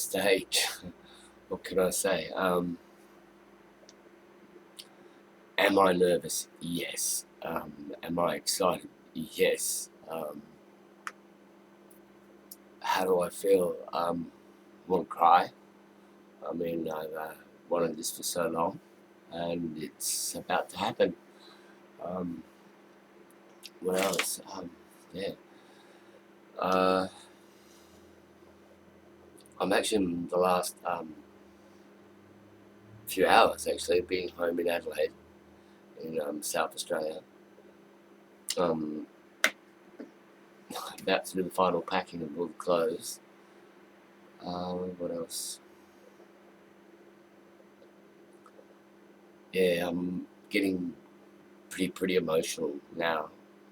stage. What can I say? Am I nervous? Yes. Am I excited? Yes. How do I feel? I want to cry. I mean, I've wanted this for so long, and it's about to happen. Um, what else? Yeah. Uh, I'm actually in the last few hours actually being home in Adelaide, in South Australia. Um, about to do the final packing of all the clothes. What else? Yeah, I'm getting pretty emotional now.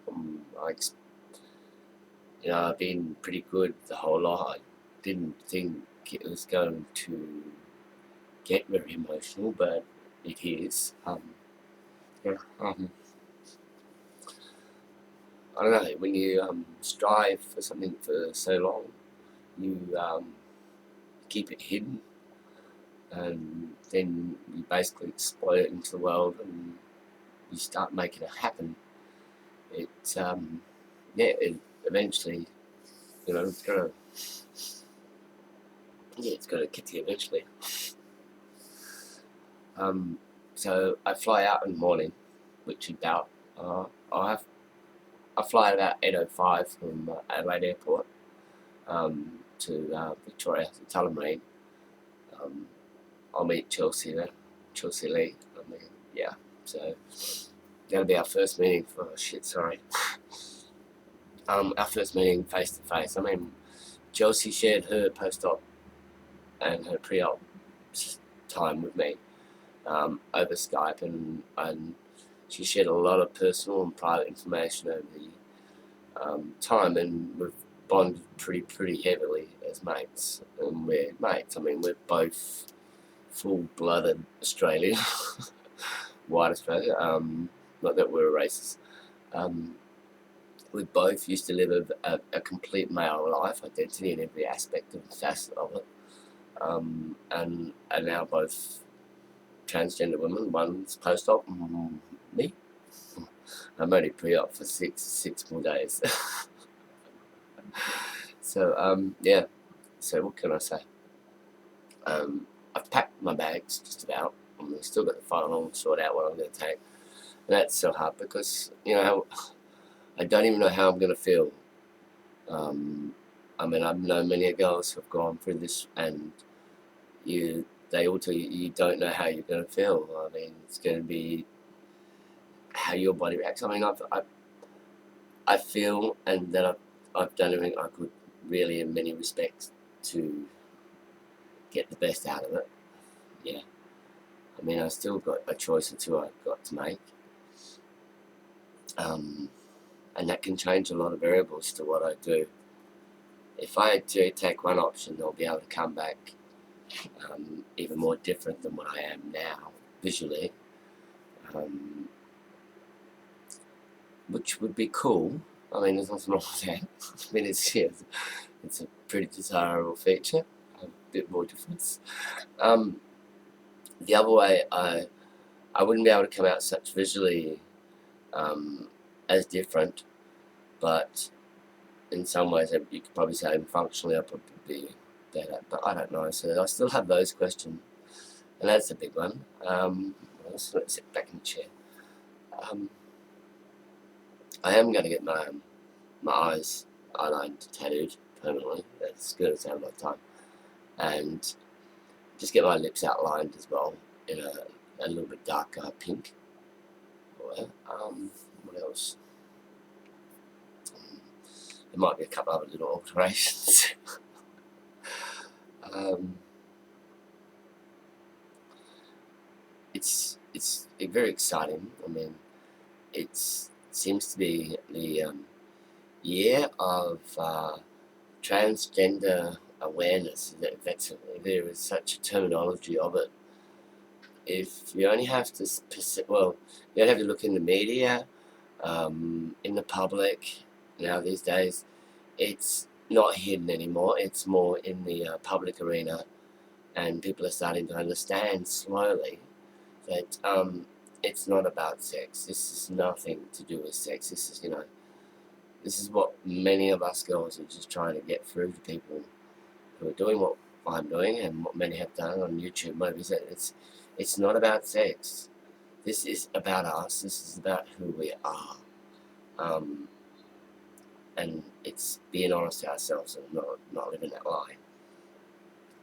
I, I've been pretty good the whole lot. I didn't think it was going to get very emotional, but it is. Yeah, I don't know. When you strive for something for so long, you keep it hidden, and then you basically exploit it into the world, and you start making it happen. It it eventually, it's gonna get to you eventually. So I fly out in the morning, which is about I fly at about 8:05 from Adelaide Airport to Victoria, to Tullamarine. Um, I'll meet Chelsea Lee. Yeah. So that'll be our first meeting our first meeting face to face. I mean, Chelsea shared her post-op and her pre-op time with me over Skype, and she shared a lot of personal and private information over the time, and we've bonded pretty heavily as mates. And we're mates. I mean, we're both full-blooded Australian, white Australia. Not that we're racist. We both used to live a complete male life, identity in every aspect and facet of it, and are now both transgender women. One's post-op, me. I'm only pre-op for six more days. So yeah. So what can I say? I've packed my bags just about. I've still got the final sort out what I'm going to take, and that's so hard because I don't even know how I'm going to feel. I mean, I've known many girls who've gone through this, and they all tell you don't know how you're going to feel. I mean, it's going to be how your body reacts. I mean, I feel and that I've done everything I could, really, in many respects, to get the best out of it. Yeah. I mean, I still got a choice or two I've got to make. And that can change a lot of variables to what I do. If I do take one option, I'll be able to come back even more different than what I am now, visually, which would be cool. I mean, there's nothing wrong with that. I mean, it's a pretty desirable feature, a bit more difference. The other way, I wouldn't be able to come out such visually as different, but in some ways you could probably say functionally I'd probably be better, but I don't know. So I still have those questions, and that's a big one. Let's sit back in the chair. I am going to get my eyes eyelined, tattooed permanently. That's good as I have a lot of time, and just get my lips outlined as well in a little bit darker pink. What else? There might be a couple other little alterations. It's very exciting. I mean, it seems to be the year of transgender awareness. There is such a terminology of it. If you only have to, you don't have to look in the media, in the public. Now these days, it's not hidden anymore. It's more in the public arena, and people are starting to understand slowly that it's not about sex. This is nothing to do with sex. This is, this is what many of us girls are just trying to get through to people who are doing what I'm doing and what many have done on YouTube movies. It's not about sex. This is about us. This is about who we are. And it's being honest to ourselves and not living that lie.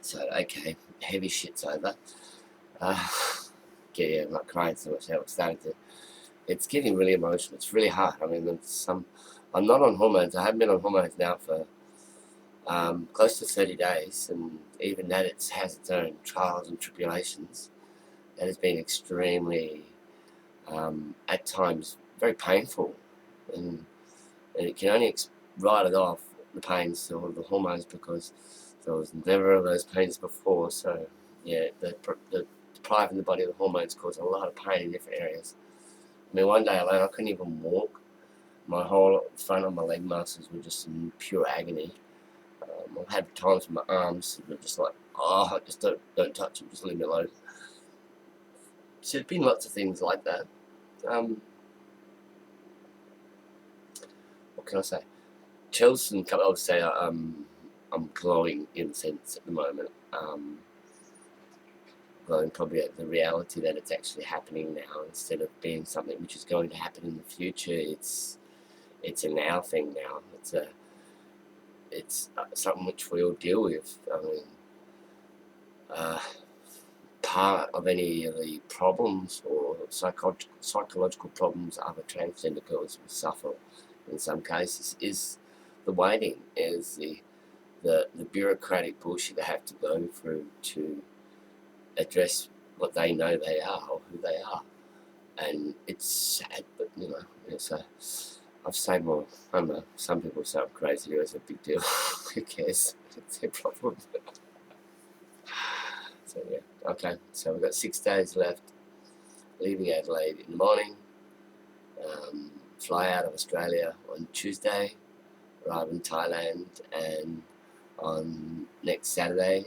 So, okay, heavy shit's over. I'm not crying so much now. It's getting really emotional. It's really hard. I mean, I'm not on hormones. I haven't been on hormones now for close to 30 days, and even that has its own trials and tribulations. It has been extremely, at times, very painful, and it can only write it off, the pains or the hormones, because there was never those pains before. So yeah, the depriving the body of the hormones caused a lot of pain in different areas. I mean, one day alone I couldn't even walk. My whole front of my leg muscles were just in pure agony. I've had times with my arms that were just like, oh, just don't touch them, just leave me alone. So there's been lots of things like that. What can I say? Chelsea, I would say I'm glowing in a sense at the moment. Glowing probably at the reality that it's actually happening now, instead of being something which is going to happen in the future. It's a now thing now. It's something which we all deal with. I mean, part of any of the problems or psychological problems other transgender girls will suffer in some cases is the waiting, is the bureaucratic bullshit they have to go through to address what they know they are or who they are. And it's sad, but I've said more. I don't know, some people say I'm crazy, it's a big deal. Who cares? It's their problem. So yeah, okay, so we've got 6 days left, leaving Adelaide in the morning, fly out of Australia on Tuesday, arrive in Thailand, and on next Saturday,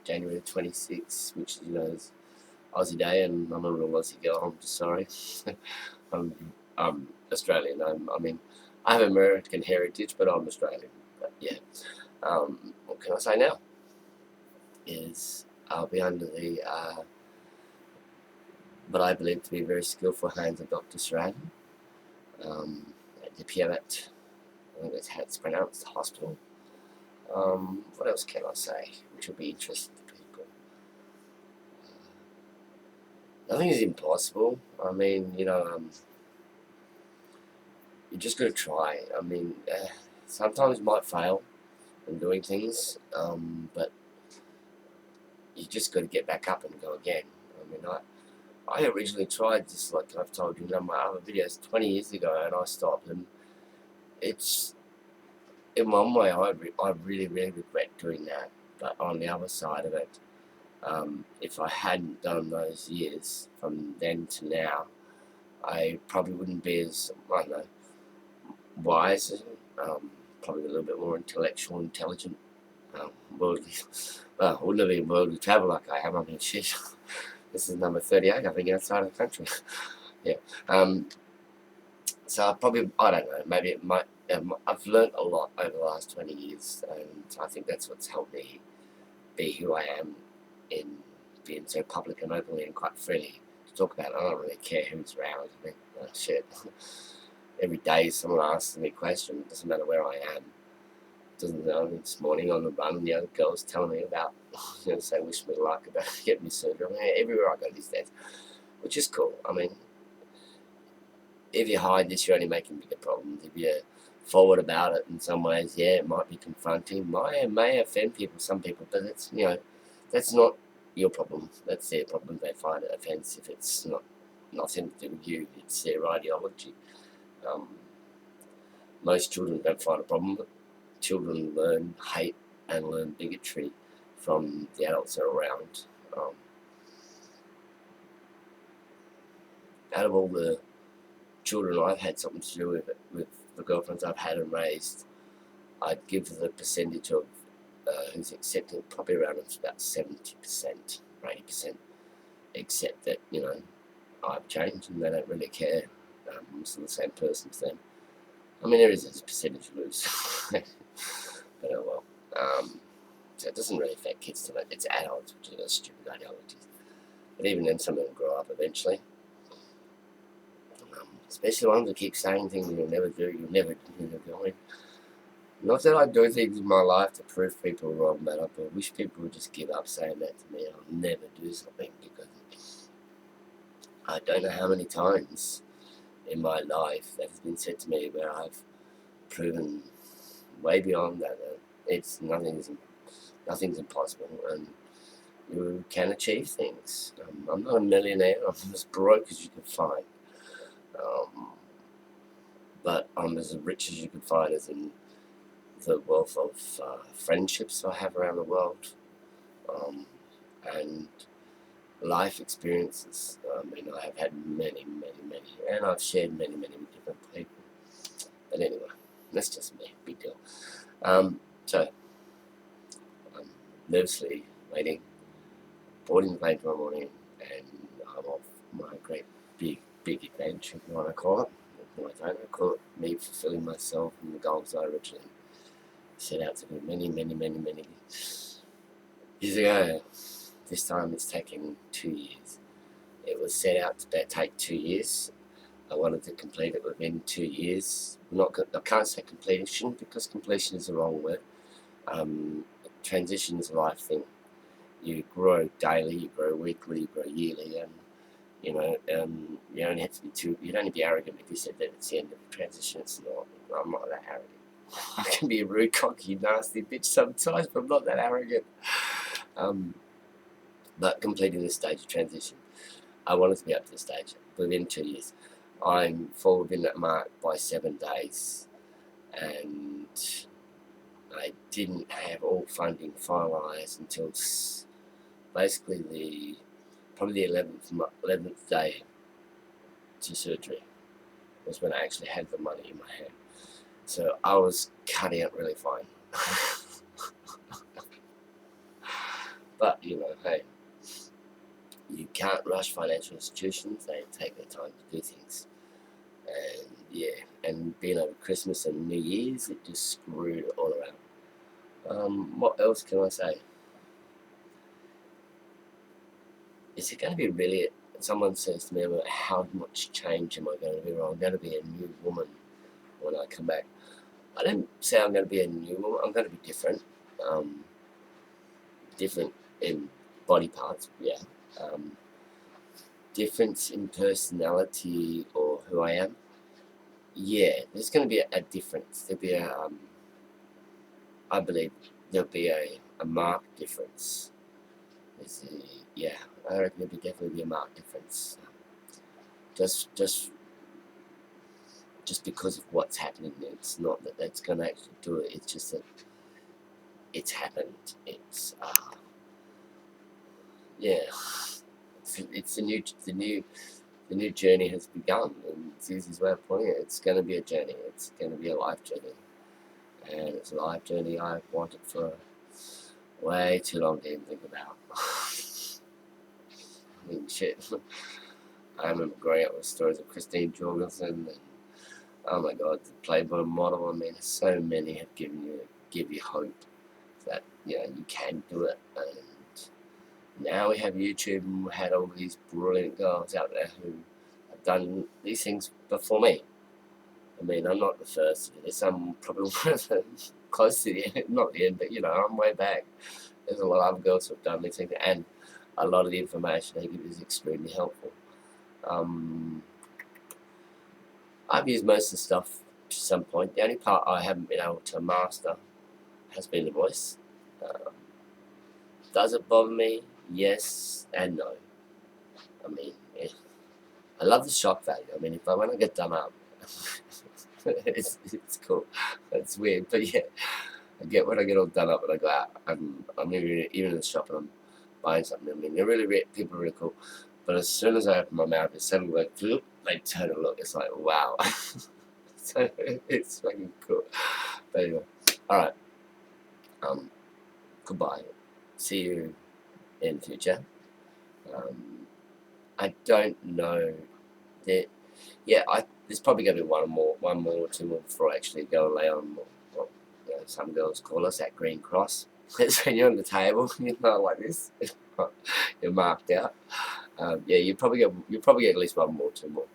January 26th, which is Aussie Day, and I'm a real Aussie girl, I'm just sorry. I'm Australian. I have American heritage, but I'm Australian. But yeah, what can I say now? Is I'll be under the what I believe to be very skillful hands of Dr. Stratton at the Pierrette, I think that's how it's pronounced, hospital. What else can I say which will be interesting to people? Nothing is impossible. I mean, you just got to try. I mean, sometimes you might fail in doing things, but you just got to get back up and go again. I mean, I originally tried this, like I've told you in my other videos, 20 years ago, and I stopped. And it's, in one way, I really, really regret doing that. But on the other side of it, if I hadn't done those years from then to now, I probably wouldn't be as, I don't know, wise, probably a little bit more intelligent, worldly. Well, I wouldn't have been worldly travel like I have. I mean, shit. This is number 38, I think, outside of the country. Yeah. So I don't know, maybe it might, I've learned a lot over the last 20 years, and I think that's what's helped me be who I am in being so public and openly and quite freely to talk about it. I don't really care who's around. I mean, shit. Every day someone asks me a question, it doesn't matter where I am. Doesn't know. This morning on the run, the other girls telling me about, say wish me luck about getting me surgery. I mean, everywhere I go these days, which is cool. I mean, if you hide this, you're only making bigger problems. If you're forward about it in some ways, yeah, it might be confronting, may offend people, some people, but it's that's not your problem. That's their problem. They find it offensive. It's nothing to do with you. It's their ideology. Most children don't find a problem, but children learn hate and learn bigotry from the adults that are around. Out of all the children I've had something to do with the girlfriends I've had and raised, I'd give the percentage of who's accepting probably around about 70% or 80%, accept that, you know, I've changed and they don't really care. I'm still the same person to them. I mean, there is a percentage loose, but oh well. So it doesn't really affect kids too much. It's adults, which are stupid ideologies. But even then, some of them grow up eventually. Especially ones that keep saying things you'll never do, you'll never do. Not that I do things in my life to prove people wrong, but I wish people would just give up saying that to me. I'll never do something, because I don't know how many times in my life that has been said to me where I've proven way beyond that. Nothing's impossible, and you can achieve things. I'm not a millionaire. I'm as broke as you can find. But I'm as rich as you can find, as in the wealth of friendships I have around the world, and life experiences. I mean, I have had many, and I've shared many with different people. But anyway, that's just me, big deal. So, I'm nervously waiting, boarding the plane tomorrow morning, and I'm off my great big adventure, if you want to call it. No, I don't. I call it me fulfilling myself and the goals I originally set out to do many years ago. This time it's taken 2 years. It was set out to take 2 years. I wanted to complete it within 2 years. I can't say completion, because completion is the wrong word. Transition is a life thing. You grow daily, you grow weekly, you grow yearly, and you know, you don't have to be you don't need to be arrogant if you said that it's the end of the transition. It's not. I'm not that arrogant. I can be a rude, cocky, nasty bitch sometimes, but I'm not that arrogant. But completing this stage of transition, I wanted to be up to the stage within 2 years. I'm fall within that mark by 7 days, and I didn't have all funding finalised until basically probably the 11th day to surgery was when I actually had the money in my hand. So I was cutting it really fine. But, you know, hey, you can't rush financial institutions. They take their time to do things. And yeah, and being over Christmas and New Year's, it just screwed it all around. What else can I say? Is it going to be really, someone says to me, about how much change am I going to be? I'm going to be a new woman when I come back. I don't say I'm going to be a new woman. I'm going to be different. Different in body parts, yeah. Difference in personality or who I am, yeah. There's going to be a difference. There'll be I believe there'll be a marked difference. Yeah, I reckon there'll definitely be a marked difference. Just because of what's happening. It's not that that's going to actually do it. It's just that it's happened. It's yeah. It's the new journey has begun, and it's Susie's way of putting it. It's going to be a journey. It's going to be a life journey, and it's a life journey I've wanted for way too long to even think about. I mean, shit. I remember growing up with stories of Christine Jorgensen, and oh my God, the Playboy model. I mean, so many have give you hope that, you know, you can do it. And now we have YouTube, and we had all these brilliant girls out there who have done these things before me. I mean, I'm not the first to do this. I'm probably one of them, close to the end, not the end, but you know, I'm way back. There's a lot of other girls who have done these things, and a lot of the information they give is extremely helpful. I've used most of the stuff to some point. The only part I haven't been able to master has been the voice. Does it bother me? Yes and no. I mean, yeah. I love the shock value. I mean, when I get done up, it's cool. It's weird, but yeah, when I get all done up and I go out, I'm even in the shop and I'm buying something. I mean, people are really cool. But as soon as I open my mouth, it's suddenly like, they turn and look. It's like, wow. So it's fucking cool. But anyway, Alright, goodbye. See you in the future. I don't know that. Yeah, there's probably gonna be one more, or two more before I actually go and lay on what some girls call us that green cross. It's when you're on the table, you know, like this. You're marked out. Yeah, you probably get at least one more, two more.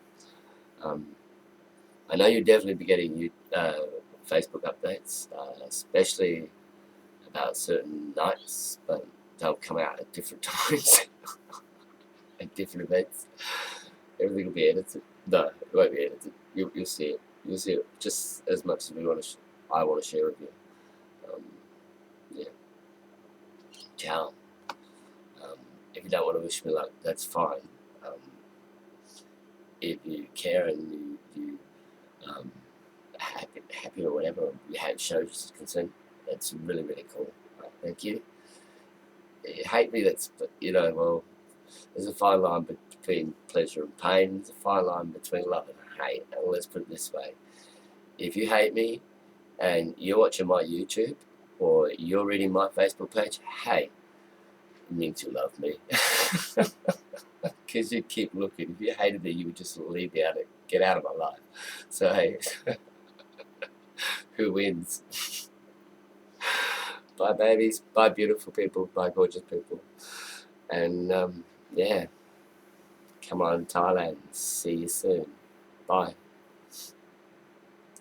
I know you'll definitely be getting Facebook updates, especially about certain nights, but they'll come out at different times, at different events. Everything will be edited. No, it won't be edited. You'll see it. You'll see it just as much as I want to share with you. Yeah. Ciao. If you don't want to wish me luck, that's fine. If you care and you happy or whatever, you have shows concern, that's really, really cool. Thank you. You hate me, that's, well, there's a fine line between pleasure and pain. There's a fine line between love and hate. And let's put it this way. If you hate me and you're watching my YouTube or you're reading my Facebook page, hey, it means you love me. Because you keep looking. If you hated me, you would just leave me out of get out of my life. So, hey, who wins? Bye, babies. Bye, beautiful people. Bye, gorgeous people. And, yeah. Come on, Thailand. See you soon. Bye.